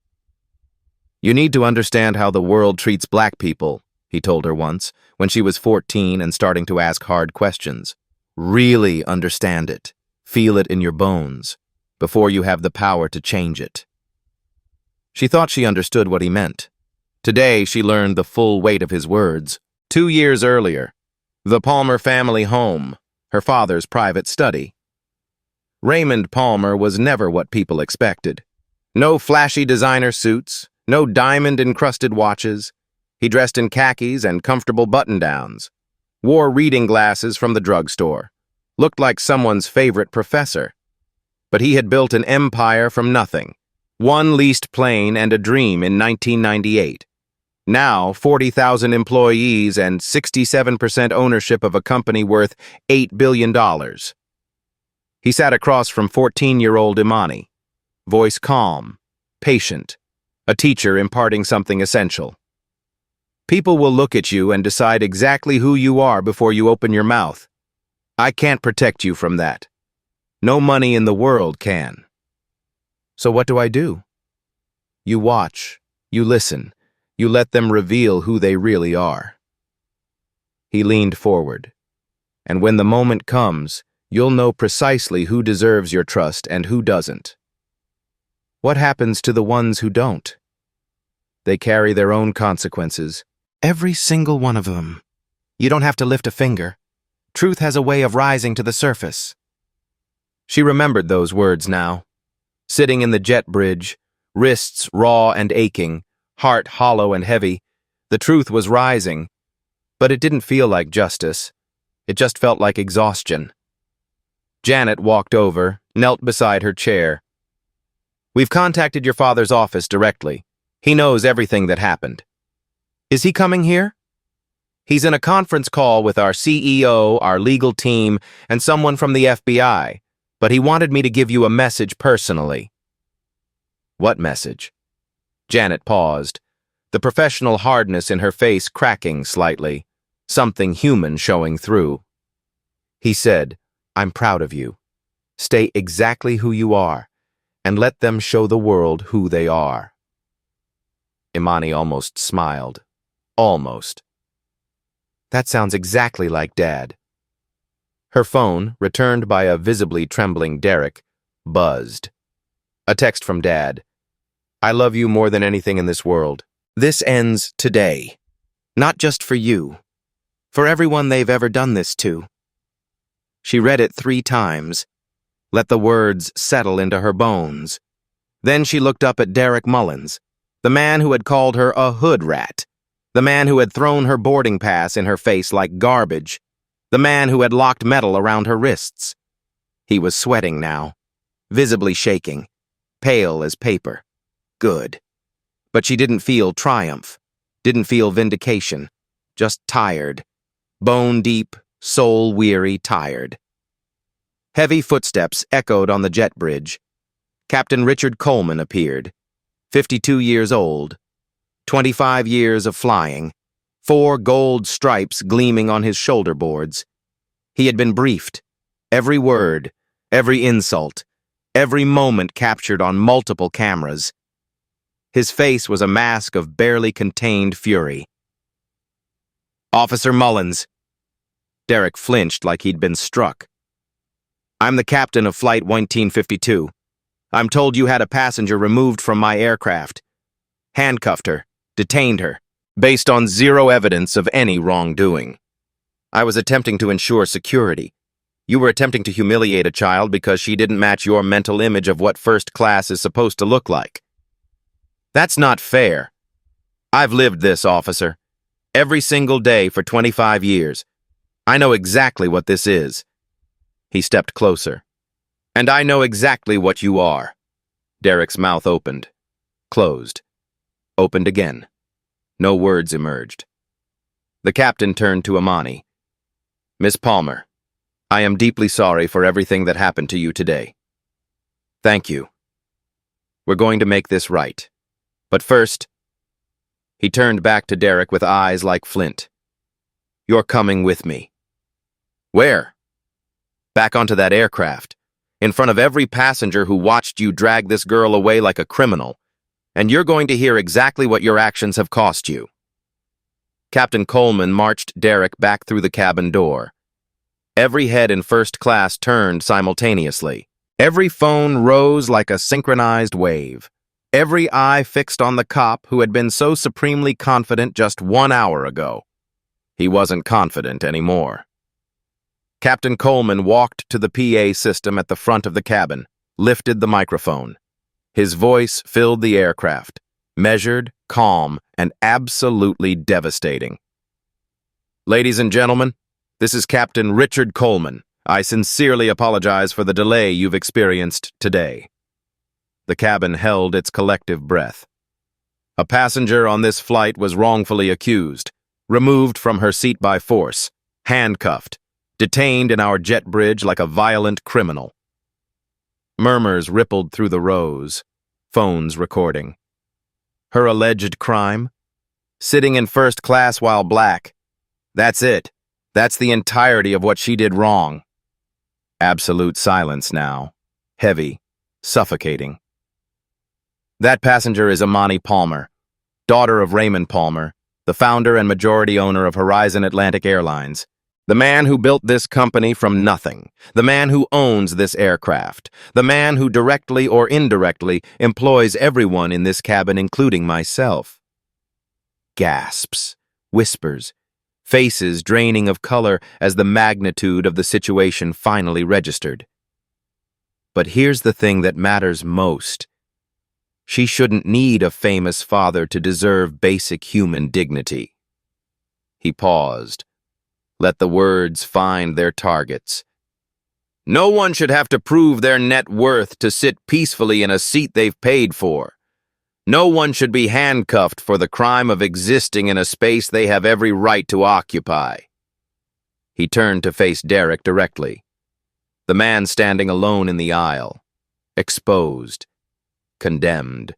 You need to understand how the world treats black people, he told her once, when she was 14 and starting to ask hard questions. Really understand it, feel it in your bones, before you have the power to change it. She thought she understood what he meant. Today, she learned the full weight of his words. 2 years earlier, the Palmer family home, her father's private study. Raymond Palmer was never what people expected. No flashy designer suits, no diamond-encrusted watches. He dressed in khakis and comfortable button-downs, wore reading glasses from the drugstore, looked like someone's favorite professor. But he had built an empire from nothing. One leased plane and a dream in 1998. Now, 40,000 employees and 67% ownership of a company worth $8 billion. He sat across from 14-year-old Imani, voice calm, patient, a teacher imparting something essential. People will look at you and decide exactly who you are before you open your mouth. I can't protect you from that. No money in the world can. So what do? You watch, you listen, you let them reveal who they really are. He leaned forward. And when the moment comes, you'll know precisely who deserves your trust and who doesn't. What happens to the ones who don't? They carry their own consequences. Every single one of them. You don't have to lift a finger. Truth has a way of rising to the surface. She remembered those words now. Sitting in the jet bridge, wrists raw and aching, heart hollow and heavy, the truth was rising. But it didn't feel like justice. It just felt like exhaustion. Janet walked over, knelt beside her chair. We've contacted your father's office directly. He knows everything that happened. Is he coming here? He's in a conference call with our CEO, our legal team, and someone from the FBI, but he wanted me to give you a message personally. What message? Janet paused, the professional hardness in her face cracking slightly, something human showing through. He said, I'm proud of you. Stay exactly who you are, and let them show the world who they are. Imani almost smiled. Almost. That sounds exactly like Dad. Her phone, returned by a visibly trembling Derek, buzzed. A text from Dad. I love you more than anything in this world. This ends today. Not just for you. For everyone they've ever done this to. She read it 3 times. Let the words settle into her bones. Then she looked up at Derek Mullins, the man who had called her a hood rat, the man who had thrown her boarding pass in her face like garbage, the man who had locked metal around her wrists. He was sweating now, visibly shaking, pale as paper. Good. But she didn't feel triumph, didn't feel vindication, just tired, bone-deep, soul-weary, tired. Heavy footsteps echoed on the jet bridge. Captain Richard Coleman appeared, 52 years old, 25 years of flying, 4 gold stripes gleaming on his shoulder boards. He had been briefed, every word, every insult, every moment captured on multiple cameras. His face was a mask of barely contained fury. "Officer Mullins." Derek flinched like he'd been struck. "I'm the captain of Flight 1952. I'm told you had a passenger removed from my aircraft. Handcuffed her, detained her, based on zero evidence of any wrongdoing. I was attempting to ensure security. You were attempting to humiliate a child because she didn't match your mental image of what first class is supposed to look like. That's not fair. I've lived this, officer. Every single day for 25 years. I know exactly what this is." He stepped closer. "And I know exactly what you are." Derek's mouth opened, closed, opened again. No words emerged. The captain turned to Amani. "Miss Palmer, I am deeply sorry for everything that happened to you today. Thank you. We're going to make this right. But first," he turned back to Derek with eyes like flint, "you're coming with me." "Where?" "Back onto that aircraft, in front of every passenger who watched you drag this girl away like a criminal, and you're going to hear exactly what your actions have cost you." Captain Coleman marched Derek back through the cabin door. Every head in first class turned simultaneously. Every phone rose like a synchronized wave. Every eye fixed on the cop who had been so supremely confident just 1 hour ago. He wasn't confident anymore. Captain Coleman walked to the PA system at the front of the cabin, lifted the microphone. His voice filled the aircraft, measured, calm, and absolutely devastating. "Ladies and gentlemen, this is Captain Richard Coleman. I sincerely apologize for the delay you've experienced today." The cabin held its collective breath. A passenger on this flight was wrongfully accused, removed from her seat by force, handcuffed, detained in our jet bridge like a violent criminal. Murmurs rippled through the rows, phones recording. Her alleged crime? Sitting in first class while black. That's it. That's the entirety of what she did wrong. Absolute silence now. Heavy, suffocating. "That passenger is Amani Palmer, daughter of Raymond Palmer, the founder and majority owner of Horizon Atlantic Airlines. The man who built this company from nothing. The man who owns this aircraft. The man who directly or indirectly employs everyone in this cabin, including myself." Gasps, whispers, faces draining of color as the magnitude of the situation finally registered. But here's the thing that matters most. She shouldn't need a famous father to deserve basic human dignity. He paused. Let the words find their targets. No one should have to prove their net worth to sit peacefully in a seat they've paid for. No one should be handcuffed for the crime of existing in a space they have every right to occupy. He turned to face Derek directly. The man standing alone in the aisle, exposed, condemned.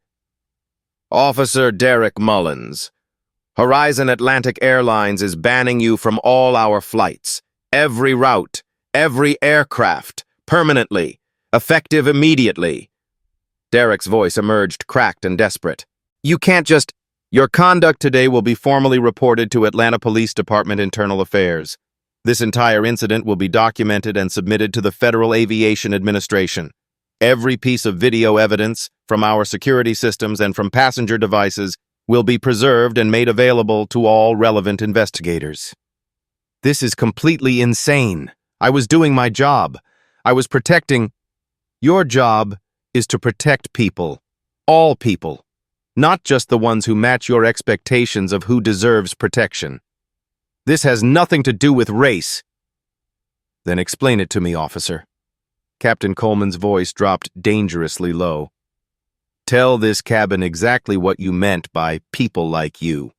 "Officer Derek Mullins, Horizon Atlantic Airlines is banning you from all our flights, every route, every aircraft, permanently, effective immediately." Derek's voice emerged cracked and desperate. "You can't just... Your conduct today will be formally reported to Atlanta Police Department Internal Affairs. This entire incident will be documented and submitted to the Federal Aviation Administration. Every piece of video evidence from our security systems and from passenger devices will be preserved and made available to all relevant investigators." "This is completely insane. I was doing my job. I was protecting... Your job is to protect people. All people. Not just the ones who match your expectations of who deserves protection. This has nothing to do with race." "Then explain it to me, officer." Captain Coleman's voice dropped dangerously low. "Tell this cabin exactly what you meant by people like you.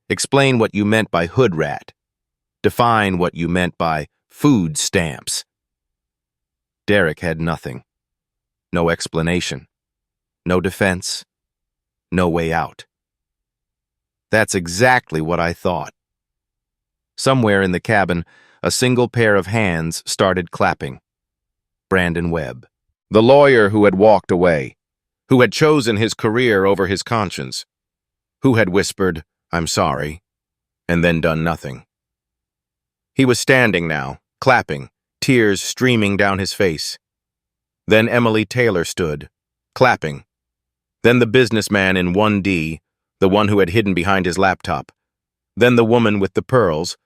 Explain what you meant by hood rat. Define what you meant by food stamps. Derek had nothing. No explanation. No defense. No way out. That's exactly what I thought. Somewhere in the cabin, a single pair of hands started clapping. Brandon Webb, the lawyer who had walked away, who had chosen his career over his conscience, who had whispered, "I'm sorry," and then done nothing. He was standing now, clapping, tears streaming down his face. Then Emily Taylor stood, clapping. Then the businessman in 1D, the one who had hidden behind his laptop. Then the woman with the pearls,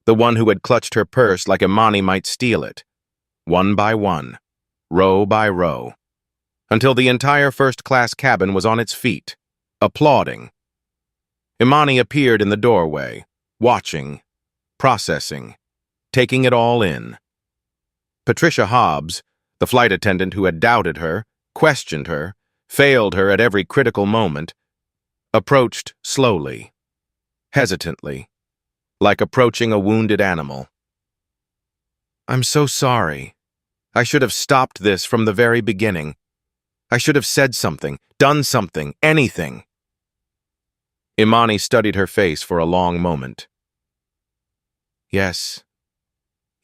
the one who had clutched her purse like Imani might steal it. One by one, row by row, until the entire first-class cabin was on its feet, applauding. Imani appeared in the doorway, watching, processing, taking it all in. Patricia Hobbs, the flight attendant who had doubted her, questioned her, failed her at every critical moment, approached slowly, hesitantly, like approaching a wounded animal. "I'm so sorry. I should have stopped this from the very beginning. I should have said something, done something, anything." Imani studied her face for a long moment. "Yes,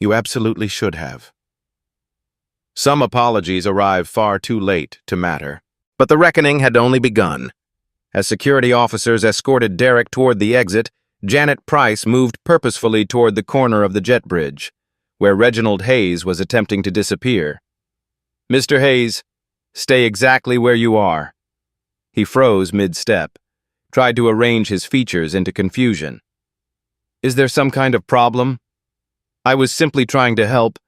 you absolutely should have." Some apologies arrive far too late to matter, but the reckoning had only begun. As security officers escorted Derek toward the exit, Janet Price moved purposefully toward the corner of the jet bridge, where Reginald Hayes was attempting to disappear. "Mr. Hayes, stay exactly where you are." He froze mid-step, tried to arrange his features into confusion. "Is there some kind of problem? I was simply trying to help."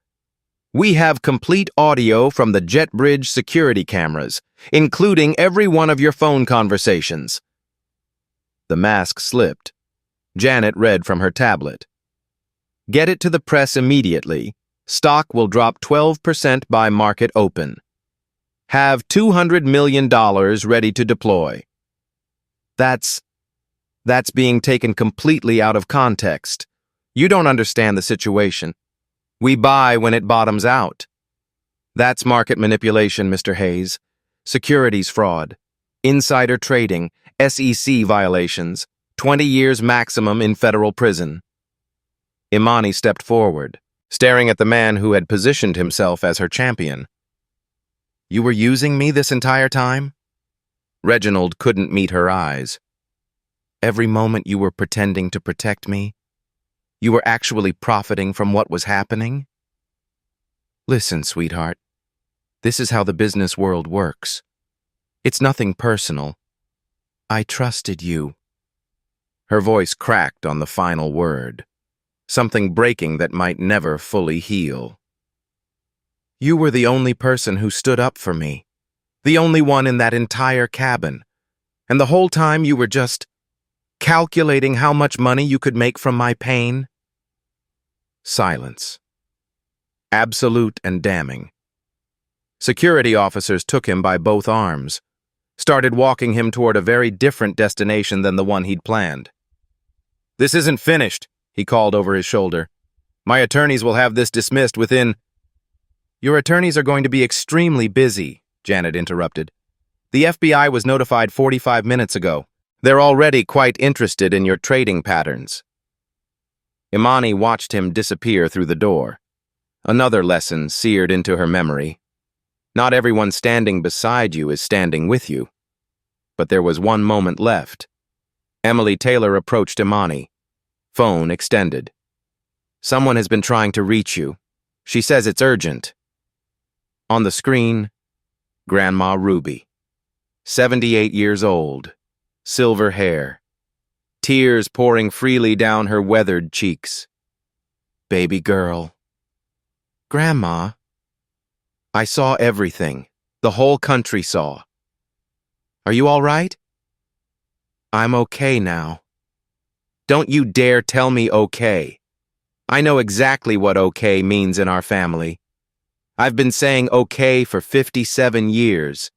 "We have complete audio from the jet bridge security cameras, including every one of your phone conversations." The mask slipped. Janet read from her tablet. "Get it to the press immediately. Stock will drop 12% by market open. Have $200 million ready to deploy." That's being taken completely out of context. You don't understand the situation. We buy when it bottoms out. That's market manipulation, Mr. Hayes. Securities fraud, insider trading, SEC violations, 20 years maximum in federal prison. Imani stepped forward, staring at the man who had positioned himself as her champion. "You were using me this entire time?" Reginald couldn't meet her eyes. "Every moment you were pretending to protect me? You were actually profiting from what was happening?" "Listen, sweetheart. This is how the business world works. It's nothing personal. I trusted you." Her voice cracked on the final word, something breaking that might never fully heal. "You were the only person who stood up for me, the only one in that entire cabin, and the whole time you were just calculating how much money you could make from my pain." Silence. Absolute and damning. Security officers took him by both arms, started walking him toward a very different destination than the one he'd planned. "This isn't finished," he called over his shoulder. "My attorneys will have this dismissed within—" "Your attorneys are going to be extremely busy," Janet interrupted. "The FBI was notified 45 minutes ago. They're already quite interested in your trading patterns." Imani watched him disappear through the door. Another lesson seared into her memory. Not everyone standing beside you is standing with you. But there was one moment left. Emily Taylor approached Imani. Phone extended. "Someone has been trying to reach you. She says it's urgent." On the screen, Grandma Ruby. 78 years old. Silver hair. Tears pouring freely down her weathered cheeks. "Baby girl." "Grandma." "I saw everything. The whole country saw." "Are you all right?" "I'm okay now." "Don't you dare tell me okay. I know exactly what okay means in our family. I've been saying okay for 57 years.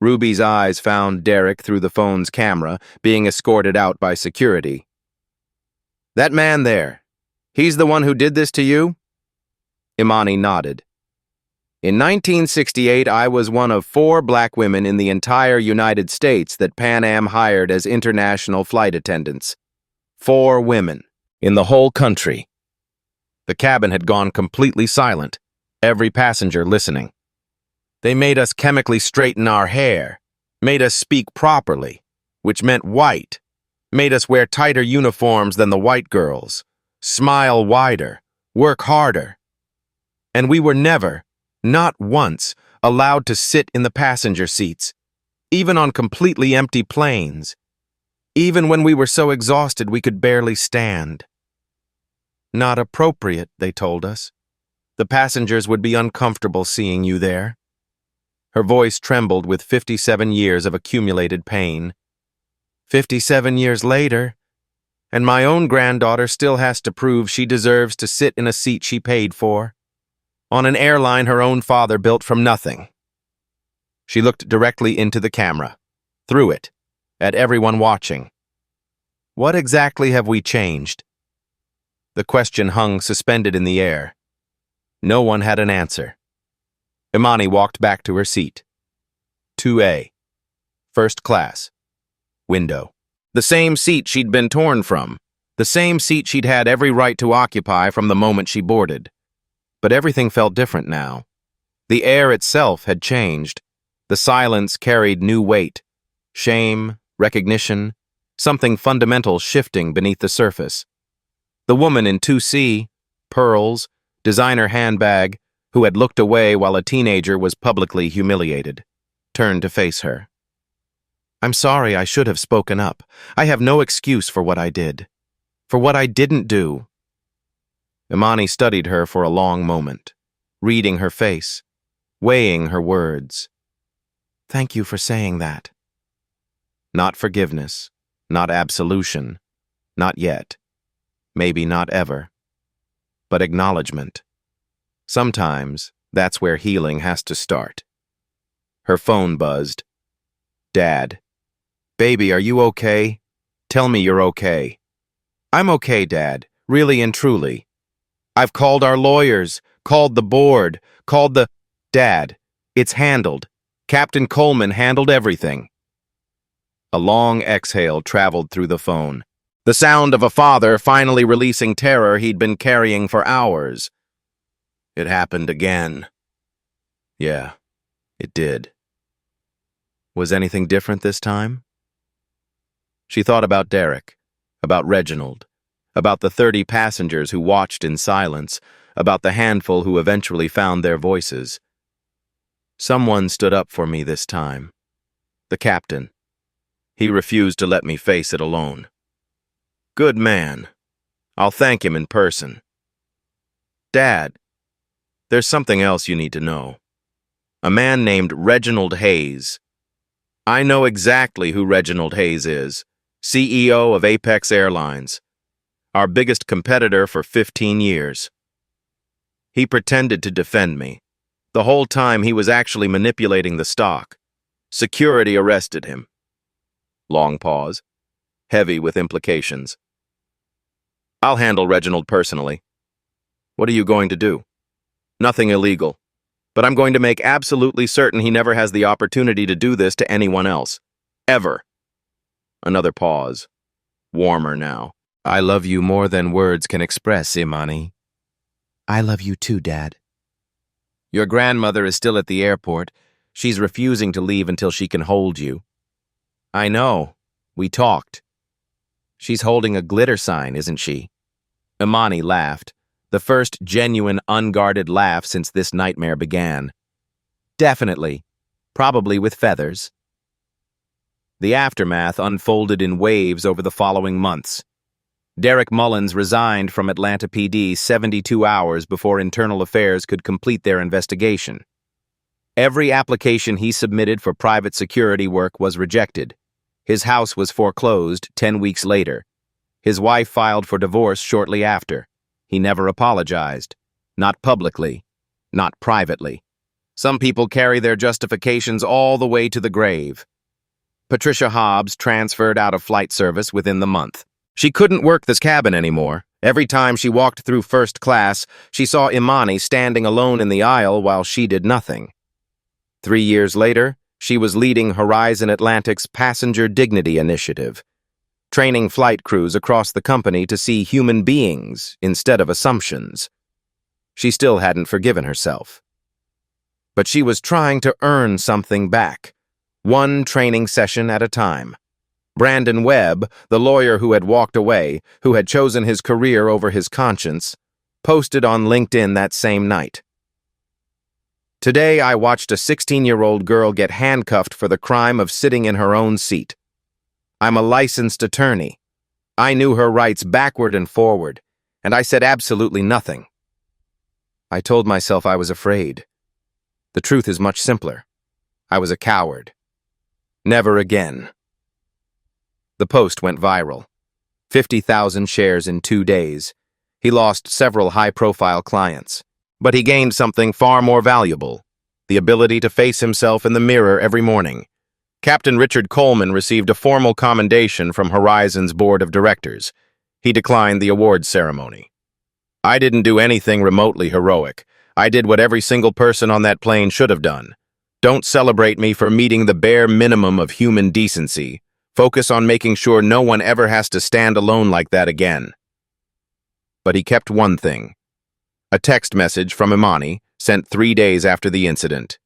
Ruby's eyes found Derek through the phone's camera, being escorted out by security. "That man there, He's the one who did this to you? Imani nodded. In 1968, I was one of 4 black women in the entire United States that Pan Am hired as international flight attendants. 4 women in the whole country. The cabin had gone completely silent, every passenger listening. They made us chemically straighten our hair, made us speak properly, which meant white, made us wear tighter uniforms than the white girls, smile wider, work harder. And we were never, not once, allowed to sit in the passenger seats, even on completely empty planes, even when we were so exhausted we could barely stand. Not appropriate, they told us. The passengers would be uncomfortable seeing you there. Her voice trembled with 57 years of accumulated pain. 57 years later, and my own granddaughter still has to prove she deserves to sit in a seat she paid for, on an airline her own father built from nothing. She looked directly into the camera, through it, at everyone watching. What exactly have we changed? The question hung suspended in the air. No one had an answer. Imani walked back to her seat. 2A. First class. Window. The same seat she'd been torn from. The same seat she'd had every right to occupy from the moment she boarded. But everything felt different now. The air itself had changed. The silence carried new weight. Shame, recognition, something fundamental shifting beneath the surface. The woman in 2C, pearls, designer handbag, who had looked away while a teenager was publicly humiliated, turned to face her. I'm sorry, I should have spoken up. I have no excuse for what I did. For what I didn't do. Imani studied her for a long moment, reading her face, weighing her words. Thank you for saying that. Not forgiveness, not absolution, not yet, maybe not ever, but acknowledgement. Sometimes that's where healing has to start. Her phone buzzed. Dad. Baby, are you okay? Tell me you're okay. I'm okay, Dad, really and truly. I've called our lawyers, called the board, called the... Dad, it's handled. Captain Coleman handled everything. A long exhale traveled through the phone. The sound of a father finally releasing terror he'd been carrying for hours. It happened again. Yeah, it did. Was anything different this time? She thought about Derek, about Reginald, about the 30 passengers who watched in silence, about the handful who eventually found their voices. Someone stood up for me this time. The captain. He refused to let me face it alone. Good man. I'll thank him in person. Dad, there's something else you need to know. A man named Reginald Hayes. I know exactly who Reginald Hayes is, CEO of Apex Airlines, our biggest competitor for 15 years. He pretended to defend me. The whole time he was actually manipulating the stock. Security arrested him. Long pause, heavy with implications. I'll handle Reginald personally. What are you going to do? Nothing illegal. But I'm going to make absolutely certain he never has the opportunity to do this to anyone else. Ever. Another pause. Warmer now. I love you more than words can express, Imani. I love you too, Dad. Your grandmother is still at the airport. She's refusing to leave until she can hold you. I know. We talked. She's holding a glitter sign, isn't she? Imani laughed. The first genuine, unguarded laugh since this nightmare began. Definitely. Probably with feathers. The aftermath unfolded in waves over the following months. Derek Mullins resigned from Atlanta PD 72 hours before Internal Affairs could complete their investigation. Every application he submitted for private security work was rejected. His house was foreclosed 10 weeks later. His wife filed for divorce shortly after. He never apologized. Not publicly. Not privately. Some people carry their justifications all the way to the grave. Patricia Hobbs transferred out of flight service within the month. She couldn't work this cabin anymore, Every time she walked through first class, she saw Imani standing alone in the aisle while she did nothing. 3 years later, she was leading Horizon Atlantic's Passenger Dignity Initiative, training flight crews across the company to see human beings instead of assumptions. She still hadn't forgiven herself. But she was trying to earn something back, one training session at a time. Brandon Webb, the lawyer who had walked away, who had chosen his career over his conscience, posted on LinkedIn that same night. Today, I watched a 16-year-old girl get handcuffed for the crime of sitting in her own seat. I'm a licensed attorney. I knew her rights backward and forward, and I said absolutely nothing. I told myself I was afraid. The truth is much simpler. I was a coward. Never again. The post went viral. 50,000 shares in 2 days. He lost several high-profile clients. But he gained something far more valuable, the ability to face himself in the mirror every morning. Captain Richard Coleman received a formal commendation from Horizon's board of directors. He declined the awards ceremony. I didn't do anything remotely heroic. I did what every single person on that plane should have done. Don't celebrate me for meeting the bare minimum of human decency. Focus on making sure no one ever has to stand alone like that again. But he kept one thing. A text message from Imani, sent 3 days after the incident.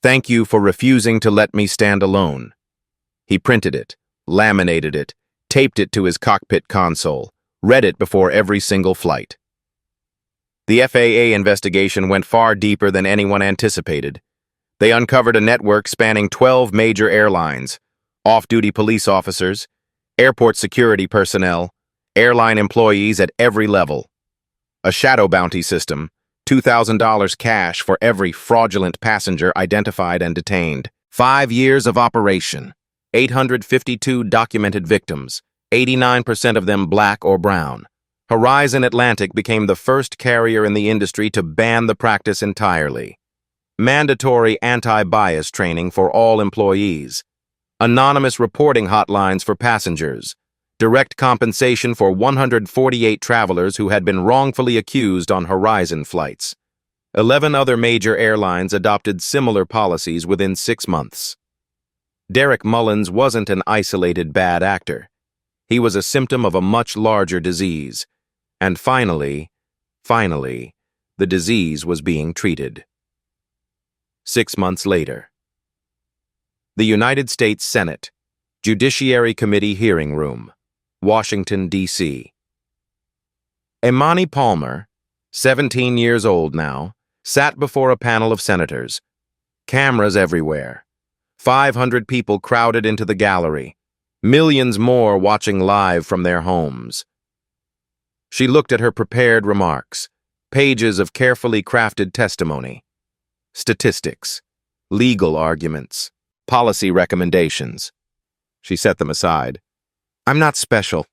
Thank you for refusing to let me stand alone. He printed it, laminated it, taped it to his cockpit console, read it before every single flight. The FAA investigation went far deeper than anyone anticipated. They uncovered a network spanning 12 major airlines, off-duty police officers, airport security personnel, airline employees at every level. A shadow bounty system, $2,000 cash for every fraudulent passenger identified and detained. 5 years of operation, 852 documented victims, 89% of them black or brown. Horizon Atlantic became the first carrier in the industry to ban the practice entirely. Mandatory anti-bias training for all employees. Anonymous reporting hotlines for passengers. Direct compensation for 148 travelers who had been wrongfully accused on Horizon flights. 11 other major airlines adopted similar policies within 6 months. Derek Mullins wasn't an isolated bad actor. He was a symptom of a much larger disease. And finally, the disease was being treated. 6 months later. The United States Senate, Judiciary Committee Hearing Room, Washington, D.C. Imani Palmer, 17 years old now, sat before a panel of senators. Cameras everywhere. 500 people crowded into the gallery. Millions more watching live from their homes. She looked at her prepared remarks, pages of carefully crafted testimony. Statistics, legal arguments, policy recommendations. She set them aside. I'm not special.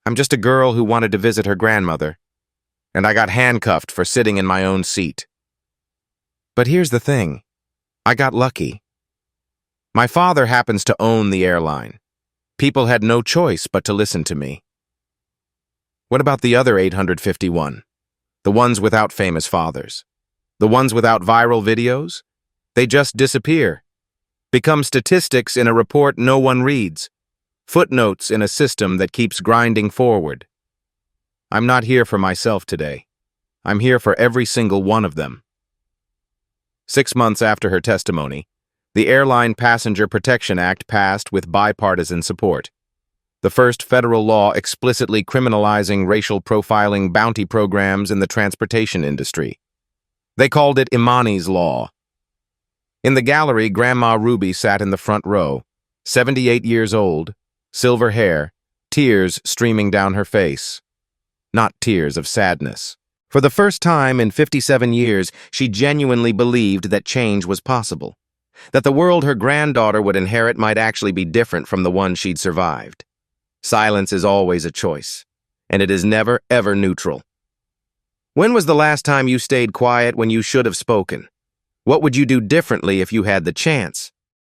I'm just a girl who wanted to visit her grandmother, and I got handcuffed for sitting in my own seat. But here's the thing. I got lucky. My father happens to own the airline. People had no choice but to listen to me. What about the other 851? The ones without famous fathers? The ones without viral videos? They just disappear. Become statistics in a report no one reads. Footnotes in a system that keeps grinding forward. I'm not here for myself today. I'm here for every single one of them. 6 months after her testimony, the Airline Passenger Protection Act passed with bipartisan support. The first federal law explicitly criminalizing racial profiling bounty programs in the transportation industry. They called it Imani's Law. In the gallery, Grandma Ruby sat in the front row, 78 years old, silver hair, tears streaming down her face. Not tears of sadness. For the first time in 57 years, she genuinely believed that change was possible. That the world her granddaughter would inherit might actually be different from the one she'd survived. Silence is always a choice, and it is never, ever neutral. When was the last time you stayed quiet when you should have spoken? What would you do differently if you had the chance?